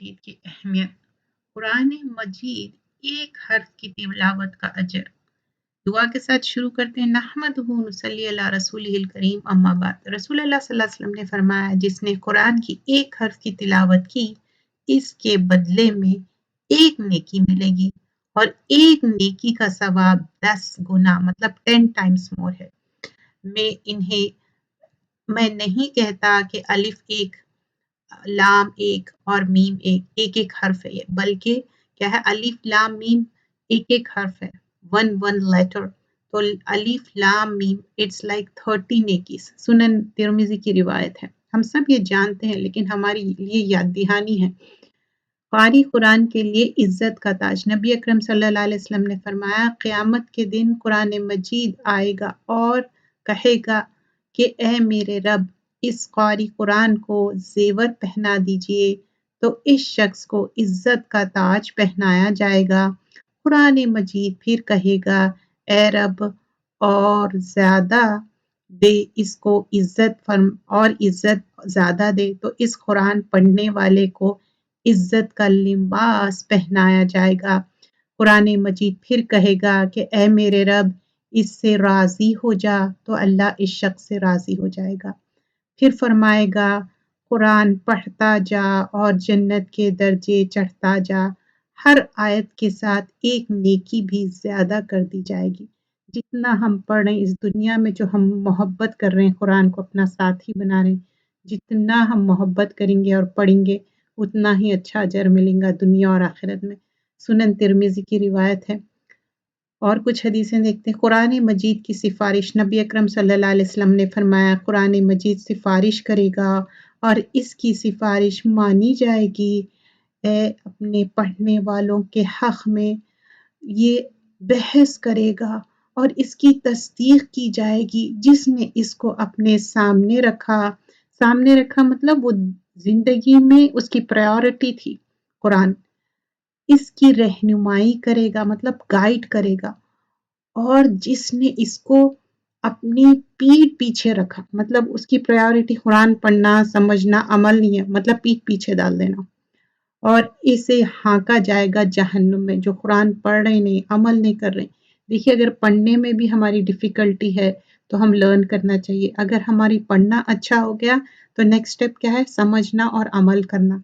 مجید کی اہمیت۔ قرآن مجید ایک حرف کی تلاوت کا اجر۔ دعا کے ساتھ شروع کرتے ہیں۔ نحمدہ نصلی علی رسولہ الکریم، اما بعد۔ رسول اللہ صلی اللہ علیہ وسلم نے فرمایا، جس نے قرآن کی ایک حرف کی تلاوت کی، اس کے بدلے میں ایک نیکی ملے گی، اور ایک نیکی کا ثواب 10 گنا مطلب 10 times more ہے۔ میں نہیں کہتا کہ الف ایک، لام ایک اور میم ایک ایک حرف ہے، بلکہ کیا ہے، الف لام میم ایک حرف ہے، one letter۔ تو الف لام میم اٹس لائک 30 نیکیز۔ سنن ترمذی کی روایت ہے، ہم سب یہ جانتے ہیں لیکن ہماری لیے یاد دہانی ہے۔ قاری قرآن کے لیے عزت کا تاج۔ نبی اکرم صلی اللہ علیہ وسلم نے فرمایا، قیامت کے دن قرآن مجید آئے گا اور کہے گا کہ اے میرے رب، اس قاری قرآن کو زیور پہنا دیجئے، تو اس شخص کو عزت کا تاج پہنایا جائے گا۔ قرآن مجید پھر کہے گا، اے رب، اور زیادہ دے اس کو عزت زیادہ دے، تو اس قرآن پڑھنے والے کو عزت کا لباس پہنایا جائے گا۔ قرآن مجید پھر کہے گا کہ اے میرے رب، اس سے راضی ہو جا، تو اللہ اس شخص سے راضی ہو جائے گا۔ پھر فرمائے گا، قرآن پڑھتا جا اور جنت کے درجے چڑھتا جا، ہر آیت کے ساتھ ایک نیکی بھی زیادہ کر دی جائے گی۔ جتنا ہم پڑھ رہے ہیں اس دنیا میں، جو ہم محبت کر رہے ہیں، قرآن کو اپنا ساتھی بنا رہے ہیں، جتنا ہم محبت کریں گے اور پڑھیں گے، اتنا ہی اچھا اجر ملیں گا دنیا اور آخرت میں۔ سنن ترمذی کی روایت ہے۔ اور کچھ حدیثیں دیکھتے ہیں۔ قرآن مجید کی سفارش۔ نبی اکرم صلی اللہ علیہ وسلم نے فرمایا، قرآن مجید سفارش کرے گا اور اس کی سفارش مانی جائے گی۔ اے اپنے پڑھنے والوں کے حق میں یہ بحث کرے گا اور اس کی تصدیق کی جائے گی، جس نے اس کو اپنے سامنے رکھا مطلب وہ زندگی میں اس کی پرائیورٹی تھی قرآن۔ اس کی رہنمائی کرے گا مطلب گائیڈ کرے گا، اور جس نے اس کو اپنی پیٹھ پیچھے رکھا، مطلب اس کی پرائیورٹی قرآن پڑھنا، سمجھنا، عمل نہیں ہے، مطلب پیٹھ پیچھے ڈال دینا، اور اسے ہانکا جائے گا جہنم میں، جو قرآن پڑھ رہے نہیں، عمل نہیں کر رہے۔ دیکھیے، اگر پڑھنے میں بھی ہماری ڈیفیکلٹی ہے تو ہم لرن کرنا چاہیے۔ اگر ہماری پڑھنا اچھا ہو گیا تو نیکسٹ سٹیپ کیا ہے؟ سمجھنا اور عمل کرنا۔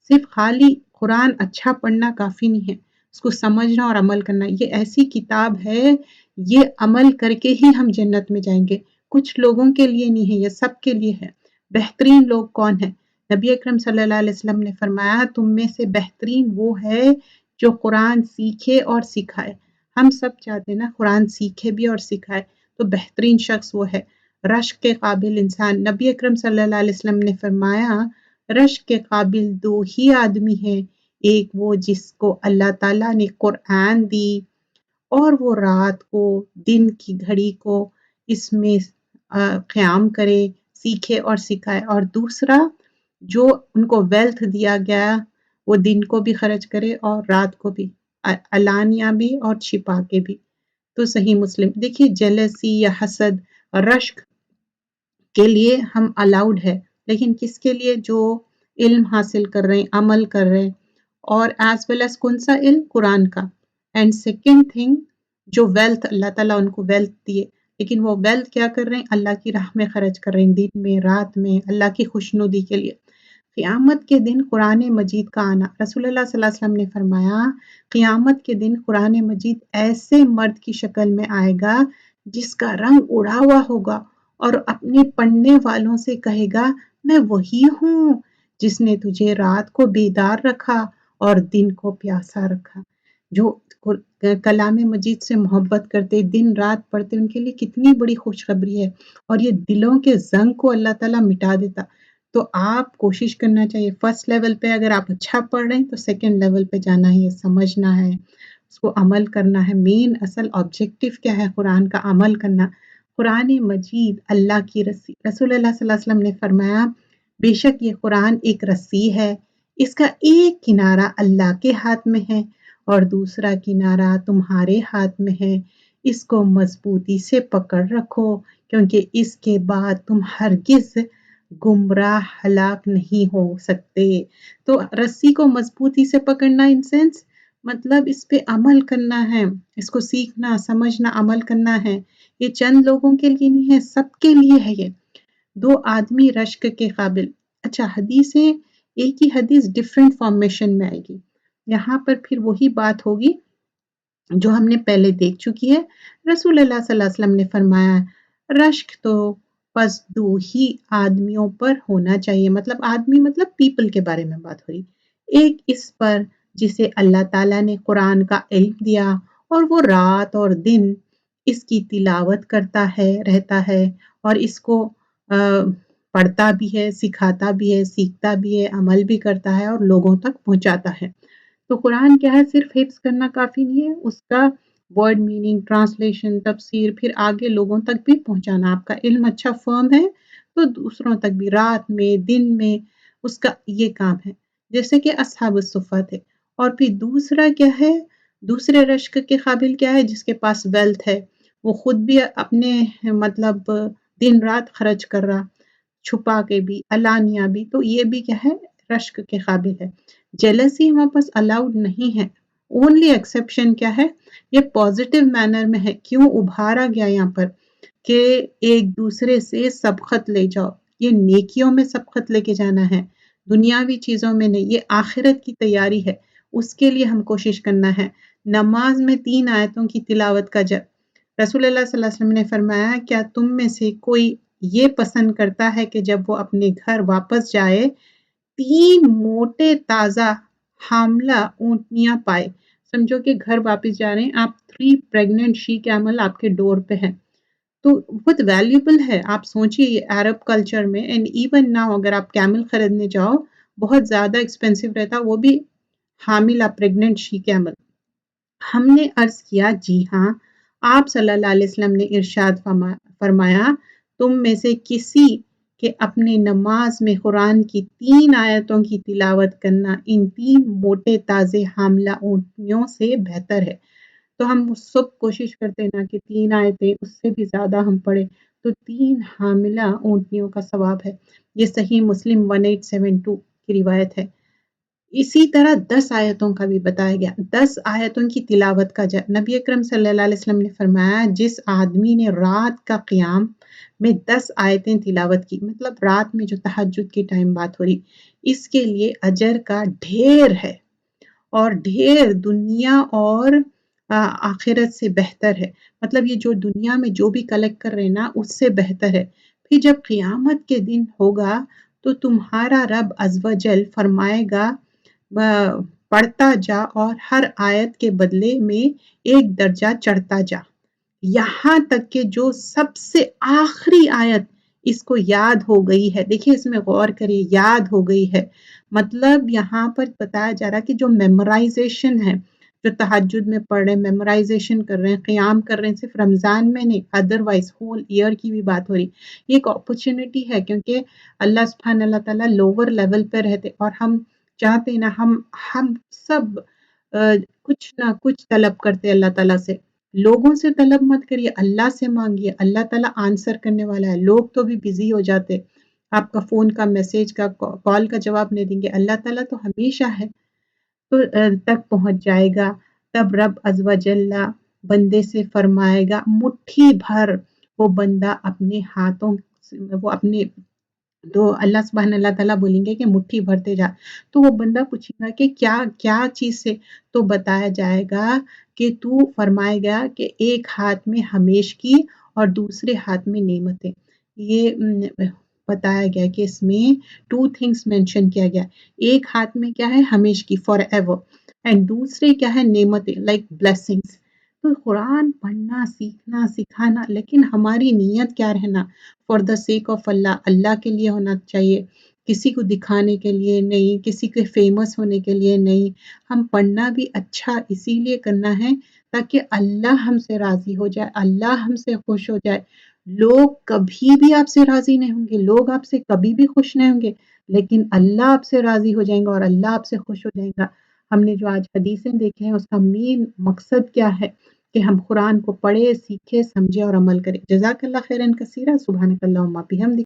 صرف خالی قرآن اچھا پڑھنا کافی نہیں ہے، اس کو سمجھنا اور عمل کرنا۔ یہ ایسی کتاب ہے، یہ عمل کر کے ہی ہم جنت میں جائیں گے۔ کچھ لوگوں کے لیے نہیں ہے، یہ سب کے لیے ہے۔ بہترین لوگ کون ہیں؟ نبی اکرم صلی اللہ علیہ وسلم نے فرمایا، تم میں سے بہترین وہ ہے جو قرآن سیکھے اور سکھائے۔ ہم سب چاہتے ہیں نا قرآن سیکھے بھی اور سکھائے، تو بہترین شخص وہ ہے۔ رشک کے قابل انسان۔ نبی اکرم صلی اللہ علیہ وسلم نے فرمایا، رشک کے قابل 2 ہی آدمی ہیں، ایک وہ جس کو اللہ تعالیٰ نے قرآن دی اور وہ رات کو، دن کی گھڑی کو اس میں قیام کرے، سیکھے اور سکھائے، اور دوسرا جو ان کو ویلتھ دیا گیا، وہ دن کو بھی خرچ کرے اور رات کو بھی، علانیہ بھی اور چھپا کے بھی۔ تو صحیح مسلم۔ دیکھیے، جیلسی یا حسد، رشک کے لیے ہم الاؤڈ ہے، لیکن کس کے لیے؟ جو علم حاصل کر رہے ہیں، عمل کر رہے ہیں، اور ایز ویل ایز کون سا علم؟ قرآن کا۔ اینڈ سیکنڈ تھنگ، جو ویلتھ، اللہ تعالیٰ ان کو ویلتھ دیے، لیکن وہ ویلتھ کیا کر رہے ہیں؟ اللہ کی راہ میں خرچ کر رہے ہیں، دن میں، رات میں، اللہ کی خوشنودی کے لیے۔ قیامت کے دن قرآن مجید کا آنا۔ رسول اللہ صلی اللہ علیہ وسلم نے فرمایا، قیامت کے دن قرآن مجید ایسے مرد کی شکل میں آئے گا جس کا رنگ اڑا ہوا ہوگا، اور اپنے پڑھنے والوں سے کہے گا، میں وہی ہوں جس نے تجھے رات کو بیدار رکھا اور دن کو پیاسا رکھا۔ جو کلام مجید سے محبت کرتے، دن رات پڑھتے، ان کے لیے کتنی بڑی خوشخبری ہے، اور یہ دلوں کے زنگ کو اللہ تعالیٰ مٹا دیتا۔ تو آپ کوشش کرنا چاہیے، فرسٹ لیول پہ اگر آپ اچھا پڑھ رہے ہیں تو سیکنڈ لیول پہ جانا ہے، سمجھنا ہے، اس کو عمل کرنا ہے۔ مین اصل آبجیکٹیو کیا ہے قرآن کا؟ عمل کرنا۔ قرآن مجید اللہ کی رسی۔ رسول اللہ صلی اللہ علیہ وسلم نے فرمایا، بے شک یہ قرآن ایک رسی ہے، اس کا ایک کنارہ اللہ کے ہاتھ میں ہے اور دوسرا کنارہ تمہارے ہاتھ میں ہے، اس کو مضبوطی سے پکڑ رکھو، کیونکہ اس کے بعد تم ہرگز गुमराह हलाक नहीं हो सकते। तो रस्सी को मजबूती से पकड़ना इन सेंस मतलब इस पे अमल करना है, इसको सीखना, समझना, अमल करना है। ये चंद लोगों के लिए नहीं है, सबके लिए है ये। दो आदमी रश्क के काबिल। अच्छा, हदीसें एक ही हदीस डिफरेंट फॉर्मेशन में आएगी। यहाँ पर फिर वही बात होगी जो हमने पहले देख चुकी है। रसूल अल्लाह सल्लल्लाहु अलैहि वसल्लम ने फरमाया रश्क तो बस दो ही आदमियों पर होना चाहिए, मतलब आदमी मतलब पीपल के बारे में बात हो रही। एक इस पर जिसे अल्लाह ताला ने कुरान का इल्म दिया और वो रात और दिन इसकी तिलावत करता है रहता है और इसको पढ़ता भी है, सिखाता भी है, सीखता भी है, अमल भी करता है और लोगों तक पहुंचाता है। तो कुरान क्या है, सिर्फ हिफ्ज करना काफ़ी नहीं है, उसका वर्ड मीनिंग, ट्रांसलेशन, तफसीर फिर आगे लोगों तक भी पहुँचाना। आपका इल्म अच्छा फ़र्म है, तो दूसरों तक भी रात में, दिन में उसका ये काम है। जैसे कि अस्हाबुस सुफ़्फ़ा थे। और फिर दूसरा क्या है, दूसरे रश्क के काबिल क्या है जिसके पास वेल्थ है, वो खुद भी अपने मतलब दिन-रात खर्च कर रहा, छुपा के भी, अलानिया भी, तो ये भी क्या है, रश्क के काबिल है। जेलसी हमारे पास अलाउड नहीं है। ओनली एक्सेप्शन क्या है, ये पॉजिटिव मैनर में है। क्यों उभारा गया यहाँ पर कि एक दूसरे से सबकत ले जाओ, ये नेकियों में सबकत लेके जाना है, दुनियावी चीज़ों में नहीं, ये आखिरत की तैयारी है, उसके लिए हम कोशिश करना है। नमाज में 3 आयतों की तिलावत का रसूलुल्लाह सल्लल्लाहु अलैहि वसल्लम ने फरमाया, क्या तुम में से कोई ये पसंद करता है कि जब वो अपने घर वापस जाए 3 मोटे ताज़ा हामला ऊँटनियाँ पाए। समझो कि घर वापस जा रहे हैं आप, 3 प्रेग्नेंट शी कैमल आपके डोर पे हैं। तो बहुत वैल्यूएबल है। आप सोचिए ये अरब कल्चर में एंड इवन नाउ अगर आप कैमल खरीदने जाओ, बहुत ज़्यादा एक्सपेंसिव रहता, वो भी हामिला प्रेग्नेंट शी कैमल। हमने अर्ज़ किया, जी हाँ, आप सल्लल्लाहु अलैहि वसल्लम ने इरशाद फरमाया, तुम में से किसी के अपने नमाज में कुरान की 3 आयतों की तिलावत करना इन 3 मोटे ताज़े हामला ऊँटनियों से बेहतर है। तो हम सब कोशिश करते हैं ना कि 3 आयतें, उससे भी ज़्यादा हम पढ़ें, तो 3 हामिला ऊँटनियों का सवाब है। ये सही मुस्लिम 1872 की रिवायत है। इसी तरह 10 आयतों का भी बताया गया। 10 आयतों की तिलावत का नबी अकरम सल्लल्लाहु अलैहि वसल्लम ने फरमाया, जिस आदमी ने रात का क़ियाम में 10 आयतें तिलावत की, मतलब रात में जो तहज्जुद की टाइम बात हो रही, इसके लिए अजर का ढेर है और ढेर दुनिया और आखिरत से बेहतर है। मतलब ये जो दुनिया में जो भी कलेक्ट कर रहे हैं ना, उससे बेहतर है। फिर जब क़ियामत के दिन होगा, तो तुम्हारा रब अज़्ज़ व जल फरमाएगा, पढ़ता जा और हर आयत के बदले में एक दर्जा चढ़ता जा, यहाँ तक कि जो सबसे आखिरी आयत इसको याद हो गई है। देखिए इसमें गौर करिए, याद हो गई है, मतलब यहाँ पर बताया जा रहा है कि जो मेमोराइजेशन है, जो तहज्जुद में पढ़ रहे हैं, मेमोराइजेशन कर रहे हैं, क़ियाम कर रहे हैं, सिर्फ रमज़ान में नहीं, अदरवाइज होल ईयर की भी बात हो रही। ये एक अपॉर्चुनिटी है, क्योंकि अल्लाह सुब्हान अल्लाह ताला लोअर लेवल पे रहते और हम चाहते हैं ना, हम सब कुछ ना कुछ तलब करते हैं अल्लाह ताला से। लोगों से तलब मत करिए, अल्लाह से मांगिए, अल्लाह ताला आंसर करने वाला है। लोग तो भी बिजी हो जाते, आपका फ़ोन का, मैसेज का, कॉल का जवाब नहीं देंगे, अल्लाह ताला तो हमेशा है, तो तक पहुँच जाएगा। तब रब अज़्ज़ व जल्ला बंदे से फरमाएगा, मुट्ठी भर वो बंदा अपने हाथों से, वो अपने, तो अल्लाह सुब्हान अल्लाह ताला बोलेंगे कि मुट्ठी भरते जा। तो वो बंदा पूछेगा कि क्या क्या चीज़ से, तो बताया जाएगा कि तू फरमाएगा कि एक हाथ में हमेश की और दूसरे हाथ में नेमतें। ये बताया गया कि इसमें 2 थिंग्स मेंशन किया गया। एक हाथ में क्या है, हमेश की, फॉरएवर, एंड दूसरे क्या है, नेमतें, लाइक ब्लेसिंग्स। तो कुरान पढ़ना, सीखना, सिखाना, लेकिन हमारी नीयत क्या रहना, फॉर द सेक ऑफ अल्लाह, अल्लाह के लिए होना चाहिए, किसी को दिखाने के लिए नहीं, किसी के फेमस होने के लिए नहीं। हम पढ़ना भी अच्छा इसीलिए करना है ताकि अल्लाह हमसे राज़ी हो जाए, अल्लाह हमसे खुश हो जाए। लोग कभी भी आपसे राज़ी नहीं होंगे, लोग आपसे कभी भी खुश नहीं होंगे, लेकिन अल्लाह आपसे राज़ी हो जाएँगा और अल्लाह आपसे खुश हो जाएगा। हमने जो आज हदीसें देखी हैं, उसका मेन मकसद क्या है कि हम कुरान को पढ़ें, सीखें, समझें और अमल करें। जज़ाकल्लाह खैरन कसीरा, सुब्हानकल्लाहुम्मा बिहम्दिक।